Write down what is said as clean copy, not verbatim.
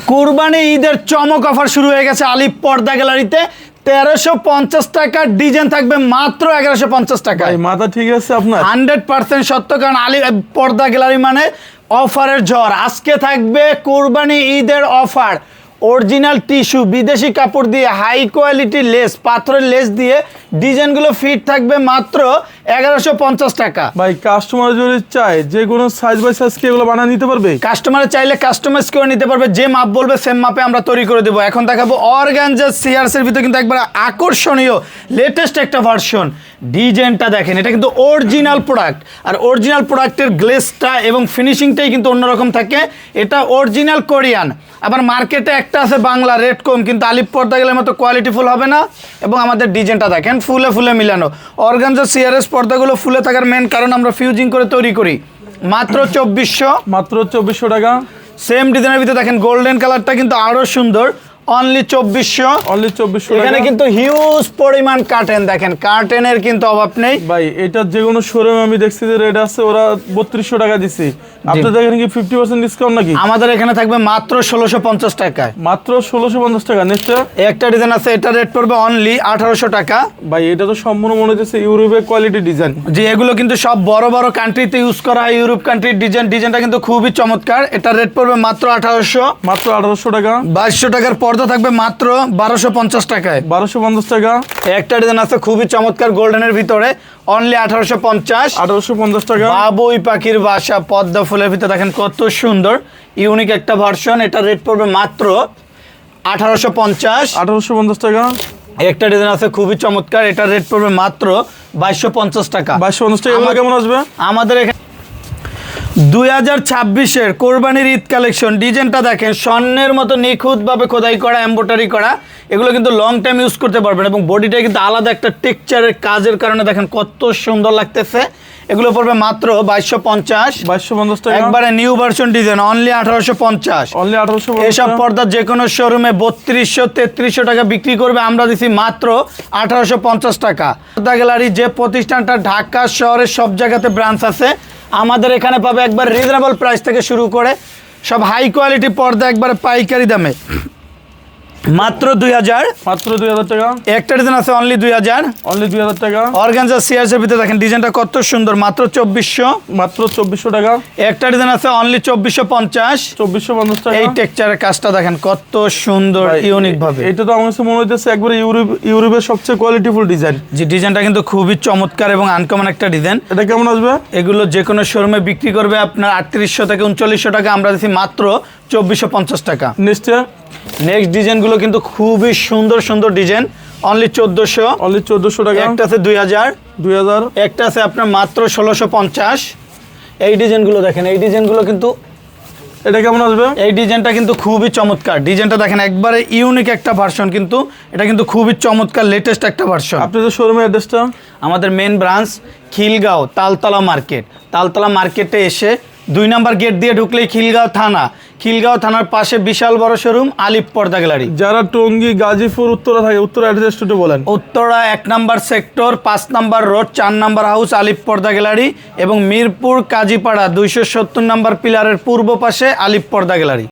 কুরবানি ঈদের চমক অফার শুরু হয়ে গেছে আলিফ পর্দা গ্যালারিতে। 1350 টাকার ডিজাইন থাকবে মাত্র 1150 টাকা। মাথা ঠিক আছে আপনার? 100% সত্য, কারণ আলিফ পর্দা গ্যালারি মানে অফারের ঝড়। আজকে থাকবে কুরবানি ঈদের অফার, অরিজিনাল টিস্যু বিদেশি কাপড় দিয়ে হাই কোয়ালিটি লেস, পাথরের লেস দিয়ে ডিজাইনগুলো ফিট থাকবে মাত্র 1150 টাকা। ভাই কাস্টমার যদি চায় যে কোনো সাইজ বাই সাইজ কি এগুলো বানিয়ে নিতে পারবে? কাস্টমার চাইলে কাস্টমাইজ করে নিতে পারবে, যে মাপ বলবে সেম মাপে আমরা তৈরি করে দেবো। এখন দেখাবো অর্গানজা সিয়ার্সের ভিতরে কিন্তু একবার আকর্ষণীয় লেটেস্ট একটা ভার্সন। ডিজাইনটা দেখেন, এটা কিন্তু অরিজিনাল প্রোডাক্ট, আর অরিজিনাল প্রোডাক্টের গ্লেসটা এবং ফিনিশিংটাই কিন্তু অন্যরকম থাকে। এটা অরিজিনাল কোরিয়ান। আবার মার্কেটে একটা আছে বাংলা রেট কম, কিন্তু আলিফ পর্দা গেলের মতো কোয়ালিটিফুল হবে না। এবং আমাদের ডিজাইনটা দেখেন ফুলে ফুলে মিলানো। অর্গানজা সিআরএস পর্দাগুলো ফুলে থাকার মেন কারণ আমরা ফিউজিং করে তৈরি করি। মাত্র 2400, মাত্র 2400 টাকা। সেম ডিজাইনের ভিতরে দেখেন গোল্ডেন কালারটা কিন্তু আরো সুন্দর, অনলি 2400। অনলি 2400 এখানে কিন্তু হিউজ পরিমাণ কার্টেন, দেখেন কার্টেনের কিন্তু অভাব নেই ভাই। এটা যে কোনো শোরুমে আমি দেখছি যে রেট আছে ওরা 3200 টাকা দিছি, আপনাদের এখানে কি 50% ডিসকাউন্ট নাকি? আমাদের এখানে থাকবে মাত্র 1650 টাকায়। মাত্র 1650 টাকা। নেক্সট একটা ডিজাইন আছে, এটা রেট পড়বে অনলি 1800 টাকা। ভাই এটা তো সম্পূর্ণ মনে হচ্ছে ইউরোপের কোয়ালিটি ডিজাইন। যে এগুলো কিন্তু সব বড় বড় কান্ট্রিতে ইউজ করা হয়, ইউরোপ কান্ট্রির ডিজাইন। ডিজাইনটা কিন্তু খুবই চমৎকার। এটা রেট পড়বে মাত্র 1800। মাত্র 1800 টাকা। 2200 টাকার পর্দা থাকবে মাত্র 1250 টাকায়। 1250 টাকা। একটা ডিজাইন আছে খুবই চমৎকার গোল্ডেনের ভিতরে, অনলি 1850। 1850 টাকা। বাবুই পাখির বাসা পদ্মা ফুলের ভিতরে দেখেন কত সুন্দর ইউনিক একটা ভার্সন। এটা রেট পড়বে মাত্র 1850। 1850 টাকা। একটা ডিজাইন আছে খুবই চমৎকার, এটা রেট পড়বে মাত্র 2250 টাকা। 2250 টাকা। এগুলো কেমন আসবে? আমাদের এখানে 2026-এর কোরবানির ঈদ কালেকশন। ডিজাইনটা দেখেন স্বর্ণের মতো নিখুঁতভাবে খোদাই করা, এমব্রয়ডারি করা। এগুলো কিন্তু লং টাইম ইউজ করতে পারবেন এবং বডিটা কিন্তু আলাদা একটা টেক্সচারের কাজের কারণে দেখেন কত সুন্দর লাগতেছে। এগুলো পড়বে মাত্র 2250। 2250 টাকা। একবারে new version design, only 1850। Only 1850। এসব পর্দা যে কোনো শোরুমে 3200 3300 টাকা বিক্রি করবে, আমরা দিছি মাত্র 1850 টাকা। পর্দা গ্যালারি যে প্রতিষ্ঠানটা ঢাকা শহরের সব জায়গাতে ব্রাঞ্চ আছে, আমাদের এখানে পাবে একবার রিজনেবল প্রাইস থেকে শুরু করে সব হাই কোয়ালিটি পর্দা একবারে পাইকারি দামে মাত্র 2000। মাত্র 2000 টাকা। একটা ডিজাইন আছে অনলি 2000। অনলি 2000 টাকা। অর্গানজা সিআরএস এর ভিতরে দেখেন ডিজাইনটা কত সুন্দর, মাত্র 2400। মাত্র 2400 টাকা। একটা ডিজাইন আছে অনলি 2450। 2450 টাকা। এই টেক্সচারের কাজটা দেখেন কত সুন্দর ইউনিক ভাবে। এটা তো আমার কাছে মনে হইতেছে একবারে ইউরোপের সবচেয়ে কোয়ালিটিফুল ডিজাইন। যে ডিজাইনটা কিন্তু খুবই চমৎকার এবং আনকমন একটা ডিজাইন। এটা কেমন আসবে? এগুলো যে কোনো শোরুমে বিক্রি করবে আপনার 3800 থেকে 3900 টাকা, আমরা দিচ্ছি মাত্র 2450 টাকা। নিশ্চয়। নেক্সট ডিজাইনগুলো কিন্তু খুবই সুন্দর সুন্দর ডিজাইন, অনলি 1400। অনলি 1400 টাকা। একটা আছে 2000। 2000। একটা আছে আপনার মাত্র 1650। এই ডিজাইনগুলো দেখেন, এই ডিজাইনগুলো কিন্তু এটা কেমন আসবে? এই ডিজাইনটা কিন্তু খুবই চমৎকার। ডিজাইনটা দেখেন একবারে ইউনিক একটা ভার্সন, কিন্তু এটা কিন্তু খুবই চমৎকার লেটেস্ট একটা ভার্সন। আপনাদের শোরুমের অ্যাড্রেসটা? আমাদের main branch Khilgaon Taltola market. Taltola মার্কেটে এসে 2 নাম্বার গেট দিয়ে ঢুকলেই খিলগাঁও থানা। খিলগাঁও থানার পাশে বিশাল বড় শোরুম আলিফ পর্দা গ্যালারি। যারা টঙ্গী গাজীপুর উত্তরা থাকে, উত্তরা অ্যাড্রেসটা একটু বলেন। Uttara 1 number sector 5 number road 4 number house আলিফ পর্দা গ্যালারি, এবং মিরপুর কাজীপাড়া 270 নাম্বার পিলারের পূর্ব পাশে আলিফ পর্দা গ্যালারি।